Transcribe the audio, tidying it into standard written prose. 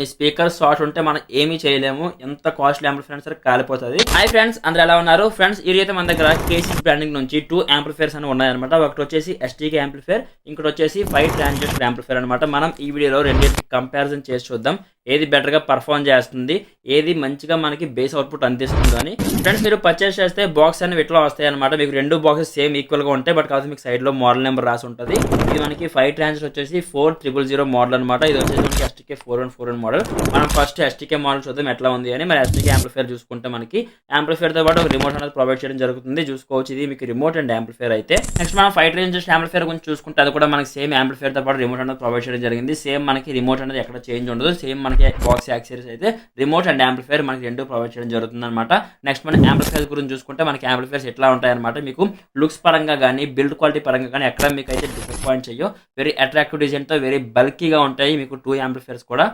ఈ speaker short ఉంటే మనం ఏమీ చేయలేము. ఎంత కాస్ట్లీ యాంప్లిఫైర్ సరే కాలిపోతుంది. హాయ్ ఫ్రెండ్స్, అందరూ ఎలా ఉన్నారు? ఫ్రెండ్స్ ఈ అయితే మన దగ్గర కేసీస్ బ్రాండింగ్ నుంచి 2 యాంప్లిఫైర్స్ అని ఉన్నాయన్నమాట. ఒకటి వచ్చేసి ఎస్టీకే యాంప్లిఫైర్, ఇంకోటి వచ్చేసి 5 ట్రాన్సిస్టర్ యాంప్లిఫైర్ అనమాట. మనం ఈ వీడియోలో రెండింటికి కంపారిజన్ చేసి చూద్దాం, ఏది బెటర్గా పర్ఫామ్ చేస్తుంది, ఏది మంచిగా మనకి బేస్ అవుట్పుట్ అందిస్తుంది అని. ఫ్రెండ్స్ మీరు పర్చేస్ చేస్తే బాక్స్ అనేవి ఇట్లా వస్తాయి అనమాట. మీకు 2 బాక్సెస్ సేమ్ ఈక్వల్గా ఉంటాయి, బట్ కాదు మీకు సైడ్లో మోడల్ నెంబర్ రాసి ఉంటుంది. ఇది మనకి 5 ట్రాన్సిస్టర్ వచ్చేసి 4000 మోడల్ అనమాట. ఇది వచ్చేసి మనకి ఎస్టీకే 4141 మోడల్. మనం ఫస్ట్ ఎస్టీకే మోడల్ చూద్దాం ఎట్లా ఉంది అని. మరి ఎస్టీకే యాంప్లిఫైర్ చూసుకుంటే మనకి యాంప్లిఫైర్తో పాటు ఒక రిమోట్ అనేది ప్రొవైడ్ చేయడం జరుగుతుంది. చూసుకోవచ్చు, ఇది మీకు రిమోట్ అండ్ యాంప్లిఫైర్ అయితే. నెక్స్ట్ మనం 5 ట్రాన్సిస్టర్ యాంప్లిఫైర్ గురించి చూసుకుంటే అది కూడా మనకి సేమ్ యాంప్లిఫైర్తో పాటు రిమోట్ అనేది ప్రొవైడ్ చేయడం జరిగింది. సేమ్ మనకి రిమోట్ అనేది ఎక్కడ చేంజ్ ఉండదు. సేమ్ మనకి బాక్స్ యాక్సెసరీస్ అయితే రిమోట్ అండ్ యాంప్లిఫైర్ మనకి రెండు ప్రొవైడ్ చేయడం జరుగుతుంది అనమాట. నెక్స్ట్ మనం యాంప్లిఫైర్ గురించి చూసుకుంటే మనకి యాంప్లిఫైర్స్ ఎట్లా ఉంటాయి అనమాట. మీకు లుక్స్ పరంగా కానీ బిల్డ్ క్వాలిటీ పరంగా కానీ ఎక్కడ మీకు అయితే డిసప్పాయింట్ చేయో. వెరీ అట్రాక్టివ్ డిజైన్తో వెరీ బల్కీగా ఉంటాయి మీకు 2 యాంప్లిఫైర్స్ కూడా.